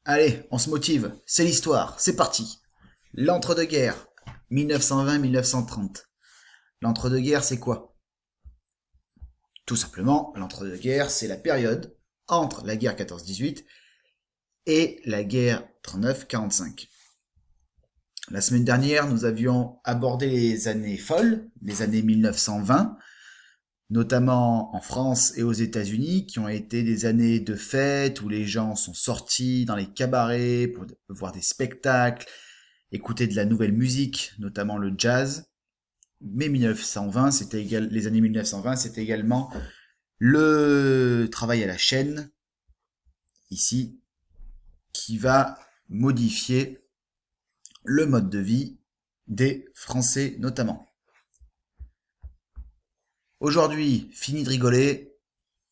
Allez, on se motive, c'est l'histoire, c'est parti. L'entre-deux-guerres, 1920-1930. L'entre-deux-guerres, c'est quoi? Tout simplement, l'entre-deux-guerres, c'est la période entre la guerre 14-18 et la guerre 39-45. La semaine dernière, nous avions abordé les années folles, les années 1920, notamment en France et aux États-Unis, qui ont été des années de fête où les gens sont sortis dans les cabarets pour voir des spectacles, écouter de la nouvelle musique, notamment le jazz. Mais 1920, les années 1920, c'était également le travail à la chaîne, ici, qui va modifier le mode de vie des Français notamment. Aujourd'hui, fini de rigoler,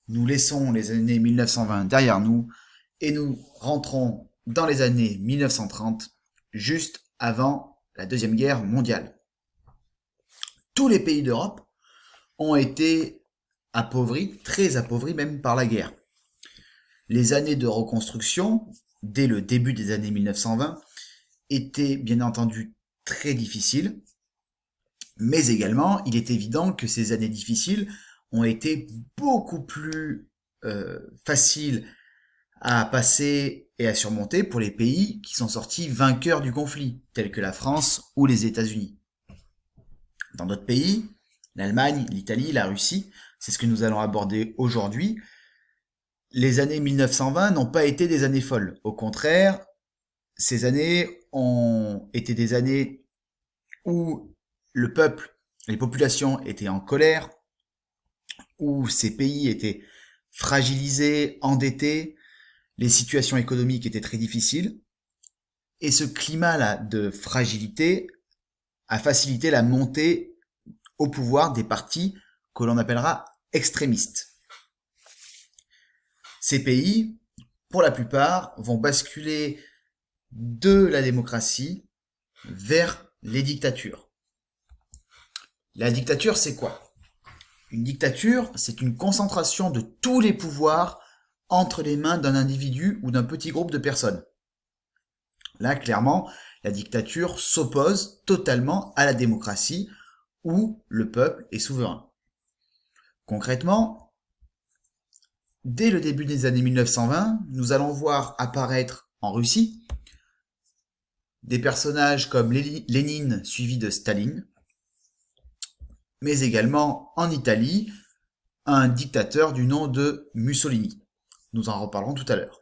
nous laissons les années 1920 derrière nous et nous rentrons dans les années 1930, juste avant la Deuxième Guerre mondiale. Tous les pays d'Europe ont été appauvris, très appauvris même par la guerre. Les années de reconstruction, dès le début des années 1920, étaient bien entendu très difficiles, mais également il est évident que ces années difficiles ont été beaucoup plus faciles à passer et à surmonter pour les pays qui sont sortis vainqueurs du conflit, tels que la France ou les États-Unis. Dans d'autres pays, l'Allemagne, l'Italie, la Russie, c'est ce que nous allons aborder aujourd'hui, les années 1920 n'ont pas été des années folles. Au contraire, ces années ont été des années où le peuple, les populations étaient en colère, où ces pays étaient fragilisés, endettés, les situations économiques étaient très difficiles, et ce climat-là de fragilité a facilité la montée au pouvoir des partis que l'on appellera extrémistes. Ces pays, pour la plupart, vont basculer de la démocratie vers les dictatures. La dictature, c'est quoi? Une dictature, c'est une concentration de tous les pouvoirs entre les mains d'un individu ou d'un petit groupe de personnes. Là, clairement, la dictature s'oppose totalement à la démocratie où le peuple est souverain. Concrètement, dès le début des années 1920, nous allons voir apparaître en Russie des personnages comme Lénine suivi de Staline, mais également en Italie, un dictateur du nom de Mussolini. Nous en reparlerons tout à l'heure.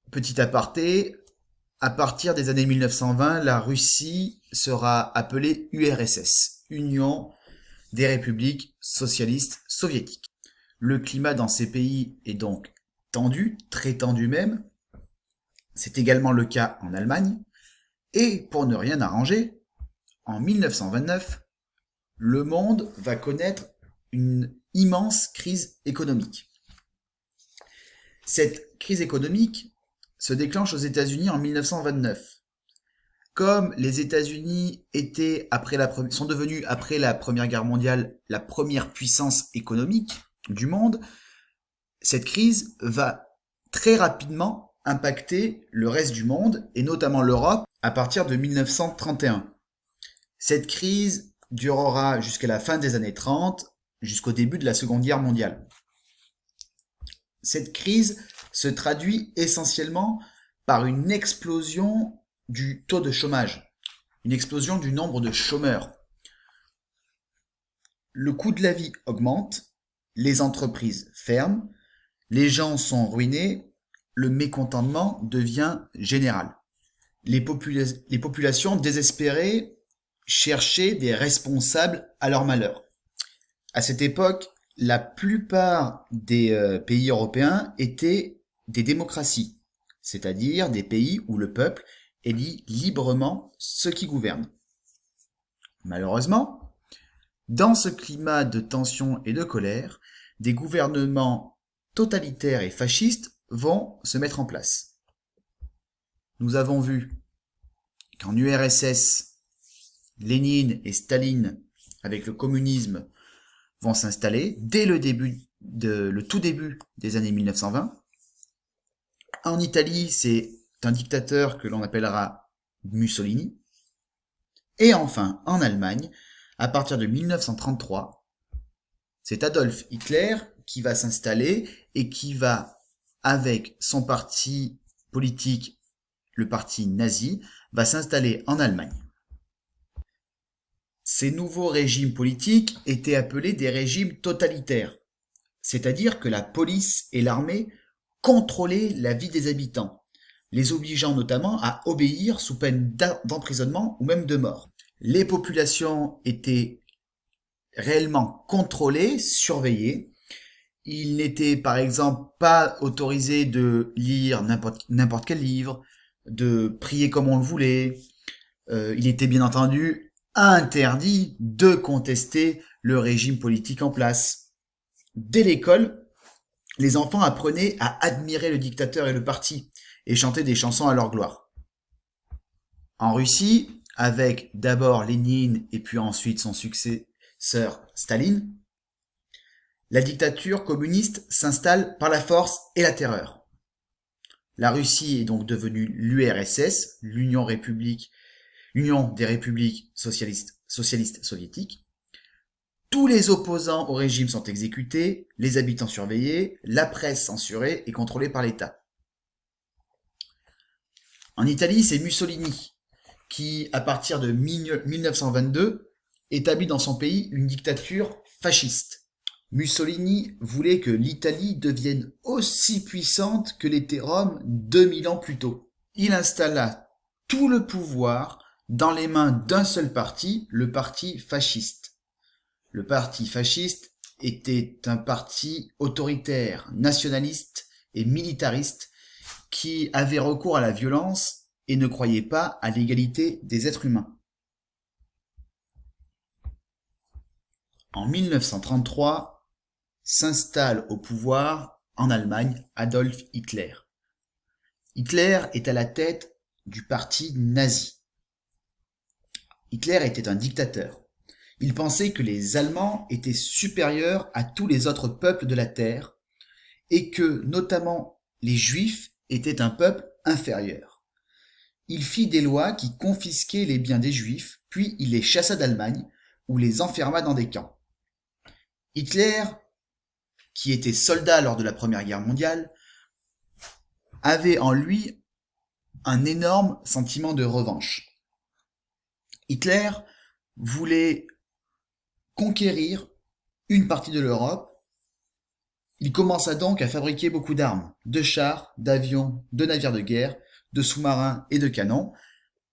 Petit aparté, à partir des années 1920, la Russie sera appelée URSS, Union des républiques socialistes soviétiques. Le climat dans ces pays est donc tendu, très tendu même. C'est également le cas en Allemagne. Et pour ne rien arranger, en 1929, le monde va connaître une immense crise économique. Cette crise économique se déclenche aux États-Unis en 1929. Comme les États-Unis sont devenus après la Première Guerre mondiale la première puissance économique du monde, cette crise va très rapidement impacter le reste du monde et notamment l'Europe à partir de 1931. Cette crise durera jusqu'à la fin des années 30, jusqu'au début de la Seconde Guerre mondiale. Cette crise se traduit essentiellement par une explosion du taux de chômage, une explosion du nombre de chômeurs. Le coût de la vie augmente, les entreprises ferment, les gens sont ruinés, le mécontentement devient général. Les populations désespérées cherchaient des responsables à leur malheur. À cette époque, la plupart des pays européens étaient des démocraties, c'est-à-dire des pays où le peuple élit librement ceux qui gouvernent. Malheureusement, dans ce climat de tension et de colère, des gouvernements totalitaires et fascistes vont se mettre en place. Nous avons vu qu'en URSS, Lénine et Staline, avec le communisme, vont s'installer dès le tout début des années 1920. En Italie, c'est un dictateur que l'on appellera Mussolini. Et enfin, en Allemagne, à partir de 1933, c'est Adolf Hitler qui va s'installer et qui va, avec son parti politique, le parti nazi, va s'installer en Allemagne. Ces nouveaux régimes politiques étaient appelés des régimes totalitaires, c'est-à-dire que la police et l'armée contrôlaient la vie des habitants, les obligeant notamment à obéir sous peine d'emprisonnement ou même de mort. Les populations étaient réellement contrôlées, surveillées. Il n'était par exemple pas autorisé de lire n'importe quel livre, de prier comme on le voulait. Il était bien entendu interdit de contester le régime politique en place. Dès l'école, les enfants apprenaient à admirer le dictateur et le parti, et chantaient des chansons à leur gloire. En Russie, avec d'abord Lénine et puis ensuite son successeur Staline, la dictature communiste s'installe par la force et la terreur. La Russie est donc devenue l'URSS, l'Union des républiques socialistes soviétiques. Tous les opposants au régime sont exécutés, les habitants surveillés, la presse censurée et contrôlée par l'État. En Italie, c'est Mussolini qui, à partir de 1922, établit dans son pays une dictature fasciste. Mussolini voulait que l'Italie devienne aussi puissante que l'était Rome 2000 ans plus tôt. Il installa tout le pouvoir dans les mains d'un seul parti, le parti fasciste. Le parti fasciste était un parti autoritaire, nationaliste et militariste qui avait recours à la violence et ne croyait pas à l'égalité des êtres humains. En 1933, s'installe au pouvoir en Allemagne Adolf Hitler. Hitler est à la tête du parti nazi. Hitler était un dictateur. Il pensait que les Allemands étaient supérieurs à tous les autres peuples de la Terre et que, notamment, les Juifs étaient un peuple inférieur. Il fit des lois qui confisquaient les biens des Juifs, puis il les chassa d'Allemagne ou les enferma dans des camps. Hitler, qui était soldat lors de la Première Guerre mondiale, avait en lui un énorme sentiment de revanche. Hitler voulait conquérir une partie de l'Europe. Il commença donc à fabriquer beaucoup d'armes, de chars, d'avions, de navires de guerre, de sous-marins et de canons.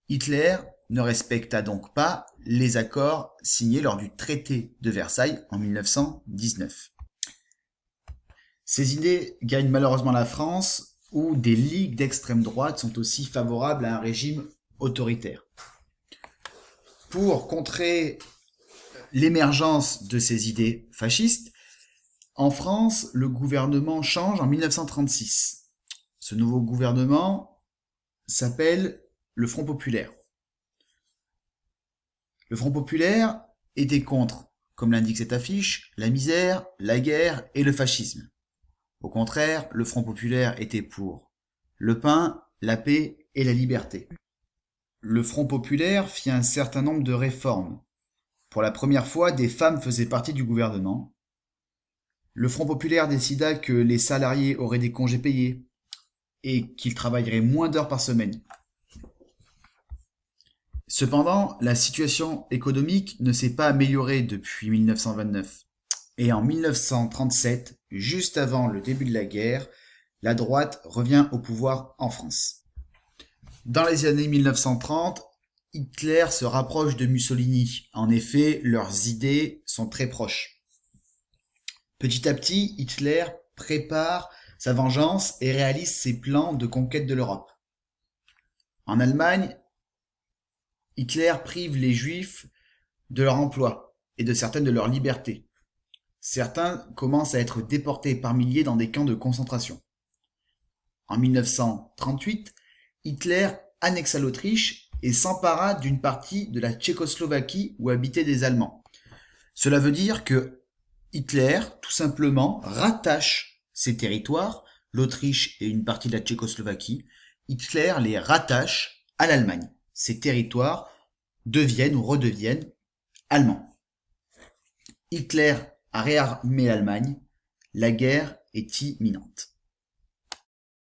Hitler ne respecta donc pas les accords signés lors du traité de Versailles en 1919. Ces idées gagnent malheureusement la France, où des ligues d'extrême droite sont aussi favorables à un régime autoritaire. Pour contrer l'émergence de ces idées fascistes, en France, le gouvernement change en 1936. Ce nouveau gouvernement s'appelle le Front populaire. Le Front populaire était contre, comme l'indique cette affiche, la misère, la guerre et le fascisme. Au contraire, le Front populaire était pour le pain, la paix et la liberté. Le Front populaire fit un certain nombre de réformes. Pour la première fois, des femmes faisaient partie du gouvernement. Le Front populaire décida que les salariés auraient des congés payés et qu'ils travailleraient moins d'heures par semaine. Cependant, la situation économique ne s'est pas améliorée depuis 1929. Et en 1937, juste avant le début de la guerre, la droite revient au pouvoir en France. Dans les années 1930, Hitler se rapproche de Mussolini. En effet, leurs idées sont très proches. Petit à petit, Hitler prépare sa vengeance et réalise ses plans de conquête de l'Europe. En Allemagne, Hitler prive les Juifs de leur emploi et de certaines de leurs libertés. Certains commencent à être déportés par milliers dans des camps de concentration. En 1938, Hitler annexa l'Autriche et s'empara d'une partie de la Tchécoslovaquie où habitaient des Allemands. Cela veut dire que Hitler, tout simplement, rattache ces territoires l'Autriche et une partie de la Tchécoslovaquie, Hitler les rattache à l'Allemagne. Ces territoires deviennent ou redeviennent allemands. Hitler a réarmé l'Allemagne. La guerre est imminente.